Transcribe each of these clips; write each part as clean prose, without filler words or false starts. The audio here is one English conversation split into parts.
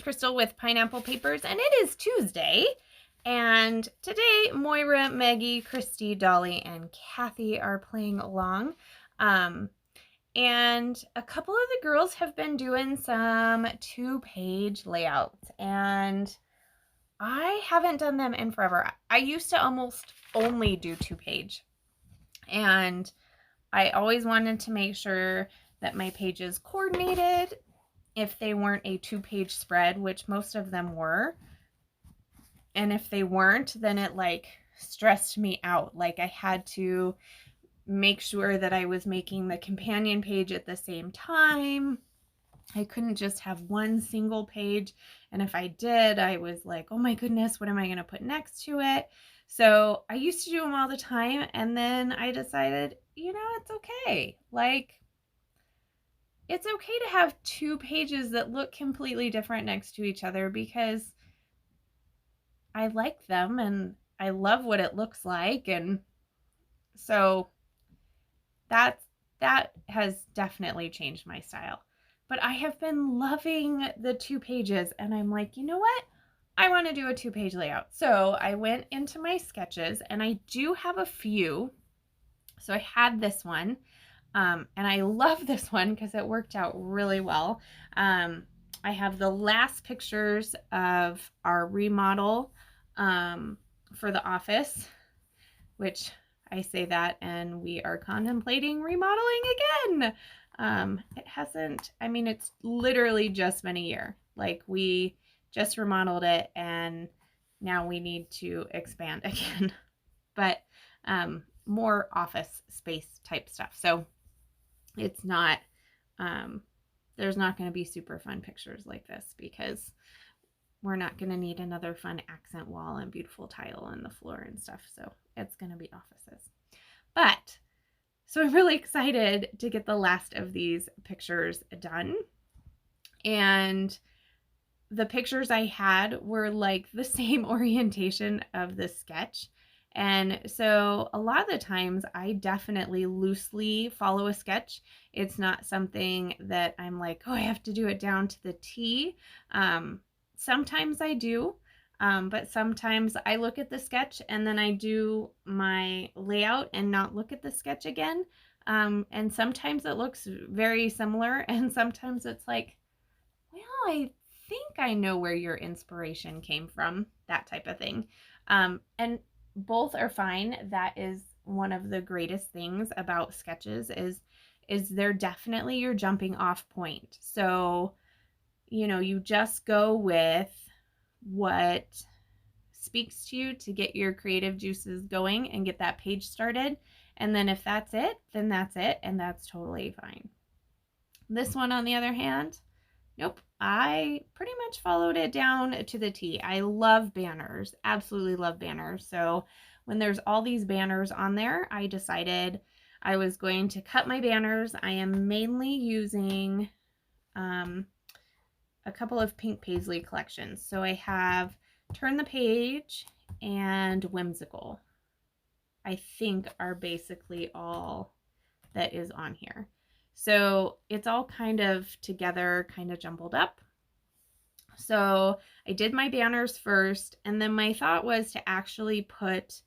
Crystal with Pineapple Papers, and it is Tuesday. And today, Moira, Maggie, Christy, Dolly, and Kathy are playing along. And a couple of the girls have been doing some 2-page layouts, and I haven't done them in forever. I used to almost only do 2-page, and I always wanted to make sure that my pages coordinated if they weren't a 2-page spread, which most of them were. And if they weren't, then it like stressed me out. Like I had to make sure that I was making the companion page at the same time. I couldn't just have one single page. And if I did, I was like, oh my goodness, what am I going to put next to it? So I used to do them all the time. And then I decided, it's okay. Like, it's okay to have 2 pages that look completely different next to each other because I like them and I love what it looks like. And so that has definitely changed my style. But I have been loving the 2 pages, and I'm like, you know what? I want to do a 2-page layout. So I went into my sketches, and I do have a few. So I had this one. And I love this one because it worked out really well. I have the last pictures of our remodel for the office, which I say that and we are contemplating remodeling again. It's literally just been a year. Like we just remodeled it and now we need to expand again. But more office space type stuff. So it's not, there's not going to be super fun pictures like this because we're not going to need another fun accent wall and beautiful tile on the floor and stuff. So it's going to be offices. But, so I'm really excited to get the last of these pictures done. And the pictures I had were like the same orientation of the sketch. And so a lot of the times I definitely loosely follow a sketch. It's not something that I'm like, oh, I have to do it down to the T. Sometimes I do, but sometimes I look at the sketch and then I do my layout and not look at the sketch again. And sometimes it looks very similar and sometimes it's like, well, I think I know where your inspiration came from, that type of thing. And both are fine. That is one of the greatest things about sketches is they're definitely your jumping off point. So, you just go with what speaks to you to get your creative juices going and get that page started. And then if that's it, then that's it. And that's totally fine. This one, on the other hand, nope. I pretty much followed it down to the T. I love banners, absolutely love banners. So when there's all these banners on there, I decided I was going to cut my banners. I am mainly using a couple of Pink Paisley collections. So I have Turn the Page and Whimsical, I think are basically all that is on here. So it's all kind of together, kind of jumbled up. So I did my banners first, and then my thought was to actually put,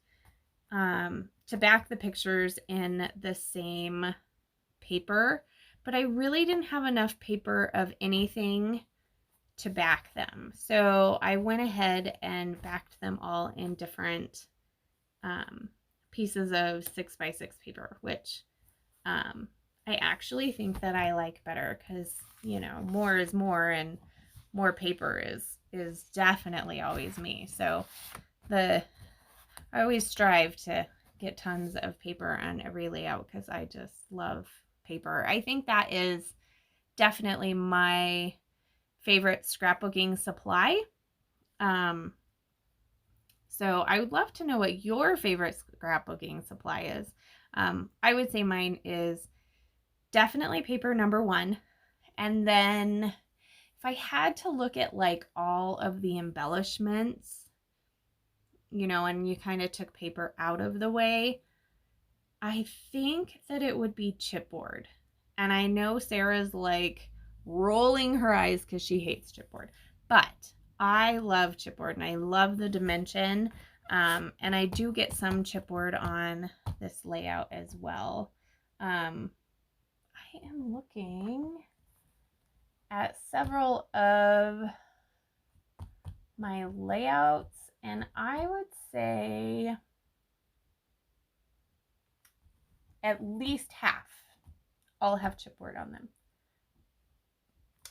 to back the pictures in the same paper, but I really didn't have enough paper of anything to back them. So I went ahead and backed them all in different pieces of 6x6 paper, which I actually think that I like better because, more is more and more paper is definitely always me. So I always strive to get tons of paper on every layout because I just love paper. I think that is definitely my favorite scrapbooking supply. So I would love to know what your favorite scrapbooking supply is. I would say mine is definitely paper, number one. And then if I had to look at like all of the embellishments, and you kind of took paper out of the way, I think that it would be chipboard. And I know Sarah's like rolling her eyes because she hates chipboard. But I love chipboard and I love the dimension. And I do get some chipboard on this layout as well. I am looking at several of my layouts, and I would say at least half all have chipboard on them.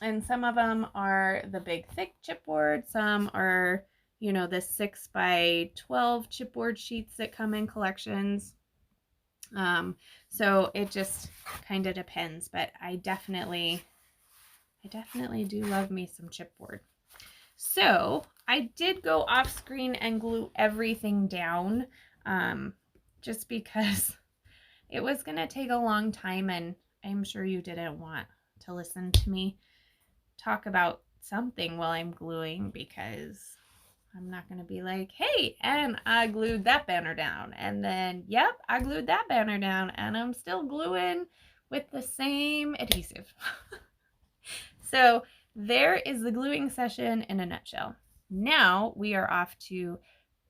And some of them are the big thick chipboard, some are, you know, the 6x12 chipboard sheets that come in collections. So it just kind of depends, but I definitely do love me some chipboard. So I did go off screen and glue everything down, just because it was going to take a long time, and I'm sure you didn't want to listen to me talk about something while I'm gluing, because I'm not going to be like, hey, and I glued that banner down, and then, yep, I glued that banner down, and I'm still gluing with the same adhesive. So there is the gluing session in a nutshell. Now we are off to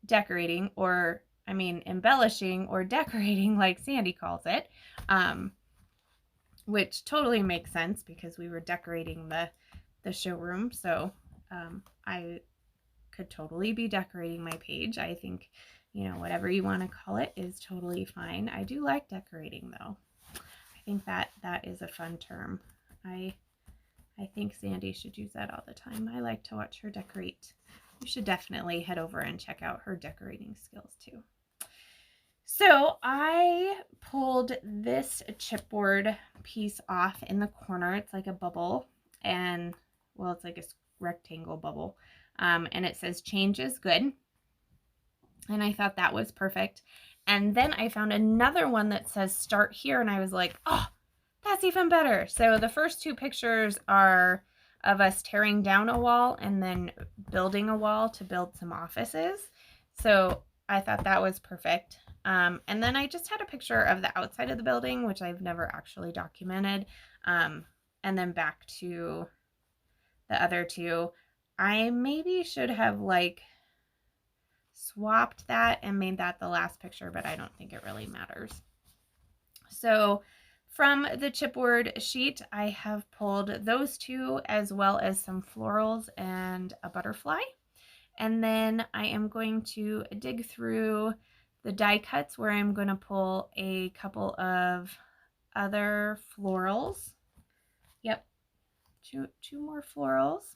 decorating, or I mean embellishing or decorating, like Sandy calls it, which totally makes sense because we were decorating the showroom. So I could totally be decorating my page. I think, you know, whatever you want to call it is totally fine. I do like decorating though. I think that is a fun term. I think Sandy should use that all the time. I like to watch her decorate. You should definitely head over and check out her decorating skills too. So I pulled this chipboard piece off in the corner. It's like a bubble, and well, it's like a rectangle bubble. And it says change is good. And I thought that was perfect. And then I found another one that says start here, and I was like, oh, that's even better. So the first two pictures are of us tearing down a wall and then building a wall to build some offices. So I thought that was perfect. And then I just had a picture of the outside of the building, which I've never actually documented. And then back to the other two. I maybe should have like swapped that and made that the last picture, but I don't think it really matters. So from the chipboard sheet, I have pulled those two, as well as some florals and a butterfly. And then I am going to dig through the die cuts, where I'm going to pull a couple of other florals. Yep, two more florals.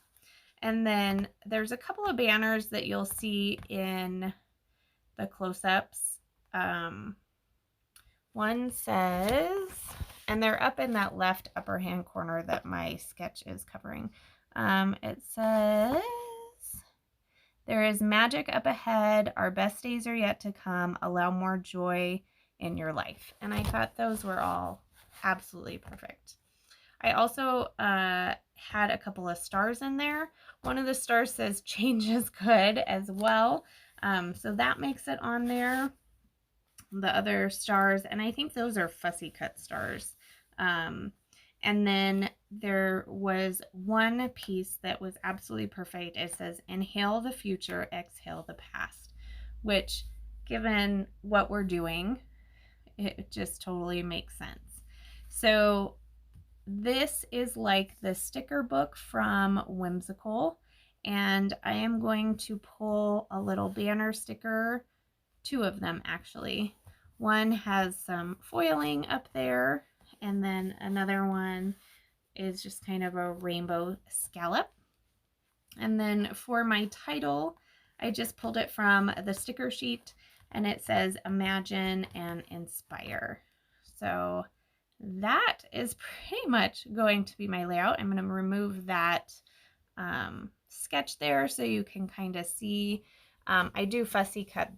And then there's a couple of banners that you'll see in the close-ups. One says, and they're up in that left upper hand corner that my sketch is covering. It says, there is magic up ahead. Our best days are yet to come. Allow more joy in your life. And I thought those were all absolutely perfect. I also had a couple of stars in there. One of the stars says change is good as well. So that makes it on there. The other stars, and I think those are fussy cut stars. And then there was one piece that was absolutely perfect. It says, inhale the future, exhale the past, which, given what we're doing, it just totally makes sense. So this is like the sticker book from Whimsical, and I am going to pull a little banner sticker, two of them actually. One has some foiling up there, and then another one is just kind of a rainbow scallop. And then for my title, I just pulled it from the sticker sheet, and it says imagine and inspire. So that is pretty much going to be my layout. I'm going to remove that sketch there so you can kind of see. I do fussy cut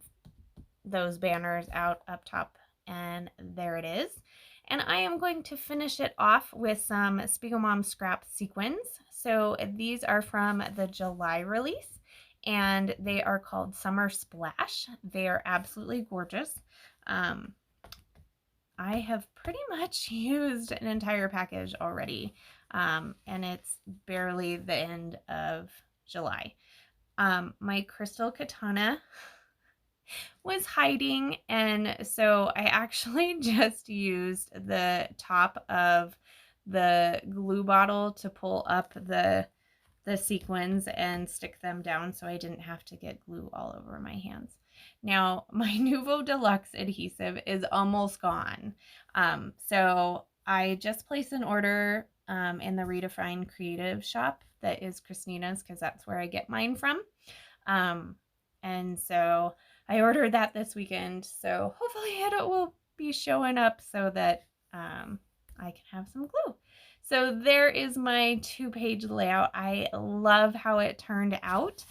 those banners out up top, and there it is. And I am going to finish it off with some Spiegel Mom Scrap sequins. So these are from the July release, and they are called Summer Splash. They are absolutely gorgeous. I have pretty much used an entire package already, and it's barely the end of July. My crystal katana was hiding, and so I actually just used the top of the glue bottle to pull up the sequins and stick them down so I didn't have to get glue all over my hands. Now, my Nuvo Deluxe adhesive is almost gone. So I just placed an order in the Redefine Creative shop that is Christina's, because that's where I get mine from. And so I ordered that this weekend. So hopefully it will be showing up so that I can have some glue. So there is my 2-page layout. I love how it turned out.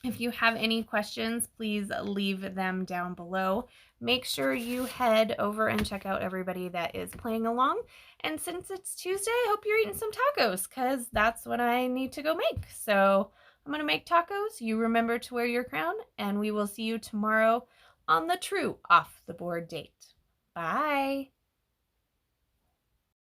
If you have any questions, please leave them down below. Make sure you head over and check out everybody that is playing along. And since it's Tuesday, I hope you're eating some tacos, because that's what I need to go make. So I'm going to make tacos. You remember to wear your crown, and we will see you tomorrow on the true Off the Board date. Bye.